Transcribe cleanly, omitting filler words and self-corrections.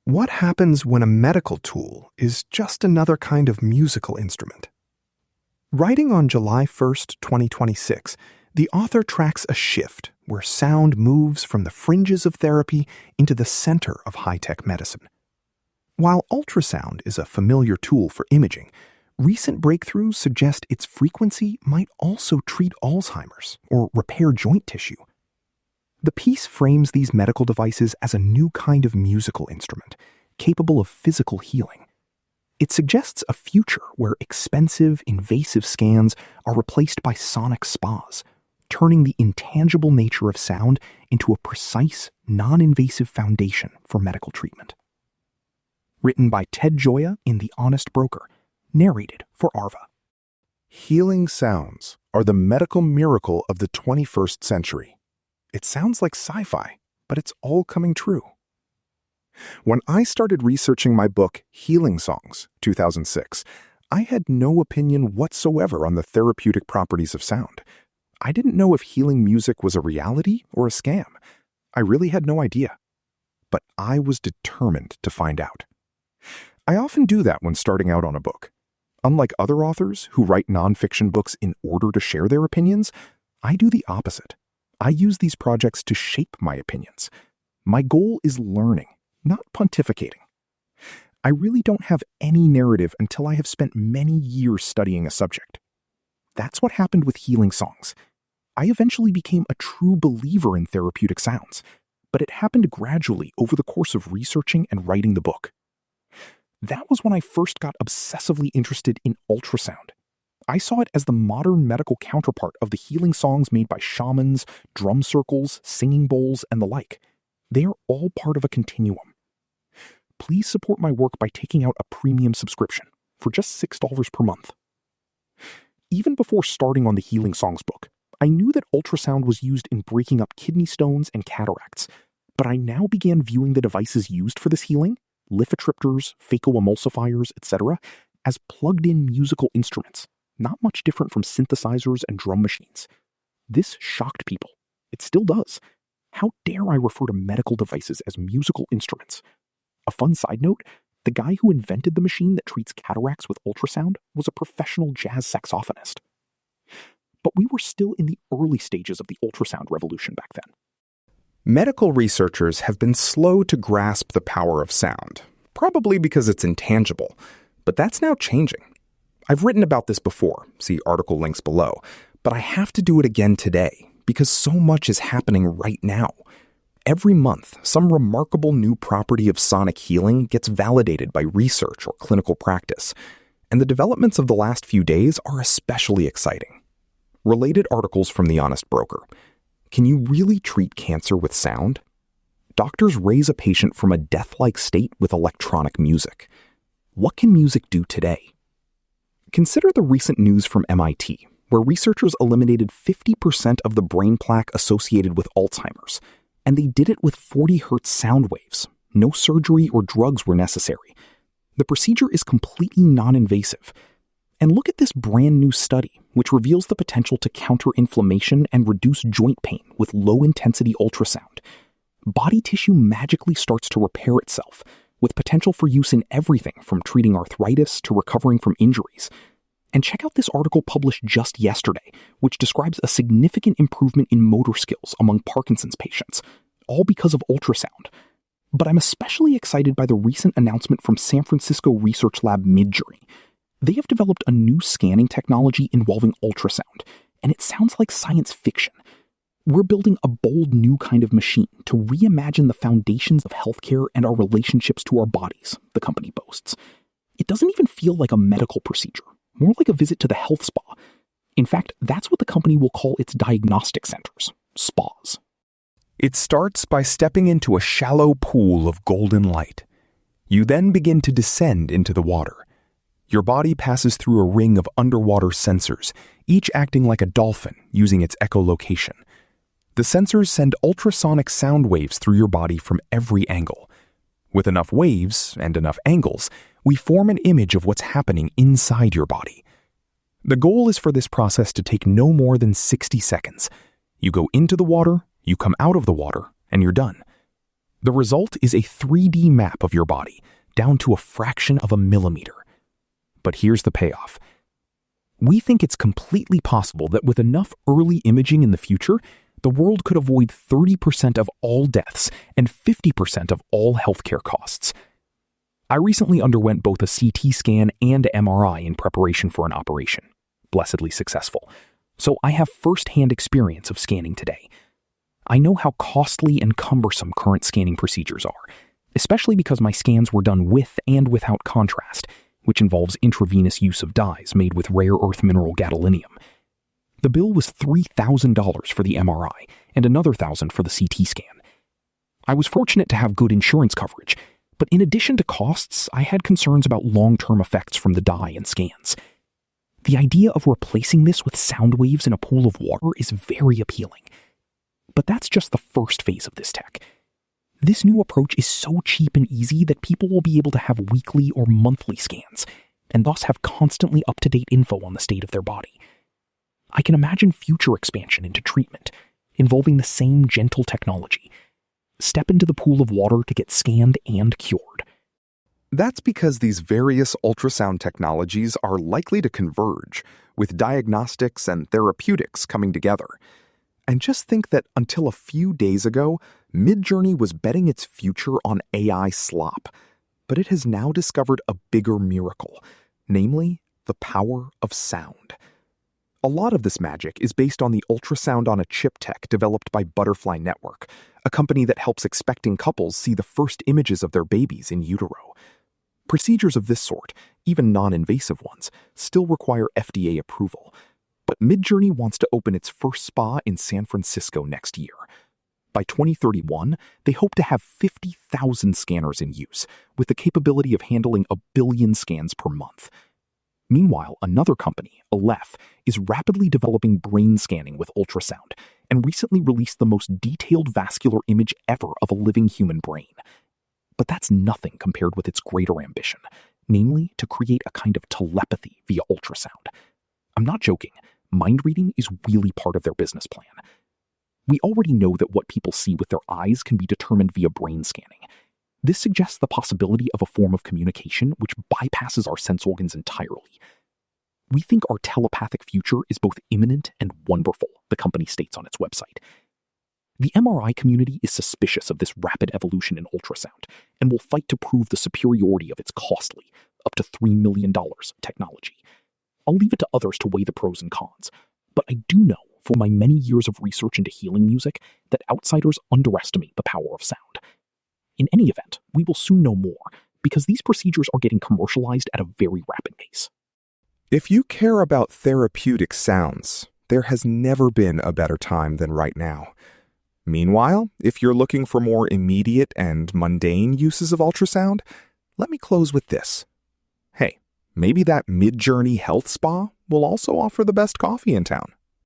What happens when a medical tool is just another kind of musical instrument? Writing on July 1st, 2026, the author tracks a shift where sound moves from the fringes of therapy into the center of high-tech medicine. While ultrasound is a familiar tool for imaging, recent breakthroughs suggest its frequency might also treat Alzheimer's or repair joint tissue. The piece frames these medical devices as a new kind of musical instrument, capable of physical healing. It suggests a future where expensive, invasive scans are replaced by sonic spas, turning the intangible nature of sound into a precise, non-invasive foundation for medical treatment. Written by Ted Gioia in The Honest Broker, narrated for Arva. Healing sounds are the medical miracle of the 21st century. It sounds like sci-fi, but it's all coming true. When I started researching my book, Healing Songs, 2006, I had no opinion whatsoever on the therapeutic properties of sound. I didn't know if healing music was a reality or a scam. I really had no idea. But I was determined to find out. I often do that when starting out on a book. Unlike other authors who write nonfiction books in order to share their opinions, I do the opposite. I use these projects to shape my opinions. My goal is learning, not pontificating. I really don't have any narrative until I have spent many years studying a subject. That's what happened with Healing Songs. I eventually became a true believer in therapeutic sounds, but it happened gradually over the course of researching and writing the book. That was when I first got obsessively interested in ultrasound. I saw it as the modern medical counterpart of the healing songs made by shamans, drum circles, singing bowls, and the like. They are all part of a continuum. Please support my work by taking out a premium subscription for just $6 per month. Even before starting on the Healing Songs book, I knew that ultrasound was used in breaking up kidney stones and cataracts, but I now began viewing the devices used for this healing, lithotripters, phacoemulsifiers, etc., as plugged-in musical instruments, not much different from synthesizers and drum machines. This shocked people. It still does. How dare I refer to medical devices as musical instruments? A fun side note, the guy who invented the machine that treats cataracts with ultrasound was a professional jazz saxophonist. But we were still in the early stages of the ultrasound revolution back then. Medical researchers have been slow to grasp the power of sound, probably because it's intangible, but that's now changing. I've written about this before, see article links below, but I have to do it again today because so much is happening right now. Every month, some remarkable new property of sonic healing gets validated by research or clinical practice, and the developments of the last few days are especially exciting. Related articles from The Honest Broker. Can you really treat cancer with sound? Doctors raise a patient from a death-like state with electronic music. What can music do today? Consider the recent news from MIT, where researchers eliminated 50% of the brain plaque associated with Alzheimer's, and they did it with 40 Hz sound waves. No surgery or drugs were necessary. The procedure is completely non-invasive. And look at this brand new study, which reveals the potential to counter inflammation and reduce joint pain with low-intensity ultrasound. Body tissue magically starts to repair itself, with potential for use in everything from treating arthritis to recovering from injuries. And check out this article published just yesterday, which describes a significant improvement in motor skills among Parkinson's patients, all because of ultrasound. But I'm especially excited by the recent announcement from San Francisco research lab Midjourney. They have developed a new scanning technology involving ultrasound, and it sounds like science fiction. We're building a bold new kind of machine to reimagine the foundations of healthcare and our relationships to our bodies, the company boasts. It doesn't even feel like a medical procedure, more like a visit to the health spa. In fact, that's what the company will call its diagnostic centers, spas. It starts by stepping into a shallow pool of golden light. You then begin to descend into the water. Your body passes through a ring of underwater sensors, each acting like a dolphin using its echolocation. The sensors send ultrasonic sound waves through your body from every angle. With enough waves and enough angles, we form an image of what's happening inside your body. The goal is for this process to take no more than 60 seconds. You go into the water, you come out of the water, and you're done. The result is a 3D map of your body, down to a fraction of a millimeter. But here's the payoff. We think it's completely possible that with enough early imaging in the future, the world could avoid 30% of all deaths and 50% of all healthcare costs. I recently underwent both a CT scan and MRI in preparation for an operation. Blessedly successful. So I have first-hand experience of scanning today. I know how costly and cumbersome current scanning procedures are, especially because my scans were done with and without contrast, which involves intravenous use of dyes made with rare earth mineral gadolinium. The bill was $3,000 for the MRI and another $1,000 for the CT scan. I was fortunate to have good insurance coverage, but in addition to costs, I had concerns about long-term effects from the dye and scans. The idea of replacing this with sound waves in a pool of water is very appealing. But that's just the first phase of this tech. This new approach is so cheap and easy that people will be able to have weekly or monthly scans, and thus have constantly up-to-date info on the state of their body. I can imagine future expansion into treatment, involving the same gentle technology. Step into the pool of water to get scanned and cured. That's because these various ultrasound technologies are likely to converge, with diagnostics and therapeutics coming together. And just think that until a few days ago, Midjourney was betting its future on AI slop, but it has now discovered a bigger miracle, namely the power of sound. A lot of this magic is based on the ultrasound on a chip tech developed by Butterfly Network, a company that helps expecting couples see the first images of their babies in utero. Procedures of this sort, even non-invasive ones, still require FDA approval. But Midjourney wants to open its first spa in San Francisco next year. By 2031, they hope to have 50,000 scanners in use, with the capability of handling 1 billion scans per month. Meanwhile, another company, Aleph, is rapidly developing brain scanning with ultrasound, and recently released the most detailed vascular image ever of a living human brain. But that's nothing compared with its greater ambition, namely to create a kind of telepathy via ultrasound. I'm not joking. Mind reading is really part of their business plan. We already know that what people see with their eyes can be determined via brain scanning. This suggests the possibility of a form of communication which bypasses our sense organs entirely. We think our telepathic future is both imminent and wonderful, the company states on its website. The MRI community is suspicious of this rapid evolution in ultrasound and will fight to prove the superiority of its costly, up to $3 million, technology. I'll leave it to others to weigh the pros and cons, but I do know from my many years of research into healing music that outsiders underestimate the power of sound. In any event, we will soon know more, because these procedures are getting commercialized at a very rapid pace. If you care about therapeutic sounds, there has never been a better time than right now. Meanwhile, if you're looking for more immediate and mundane uses of ultrasound, let me close with this. Hey, maybe that Midjourney health spa will also offer the best coffee in town.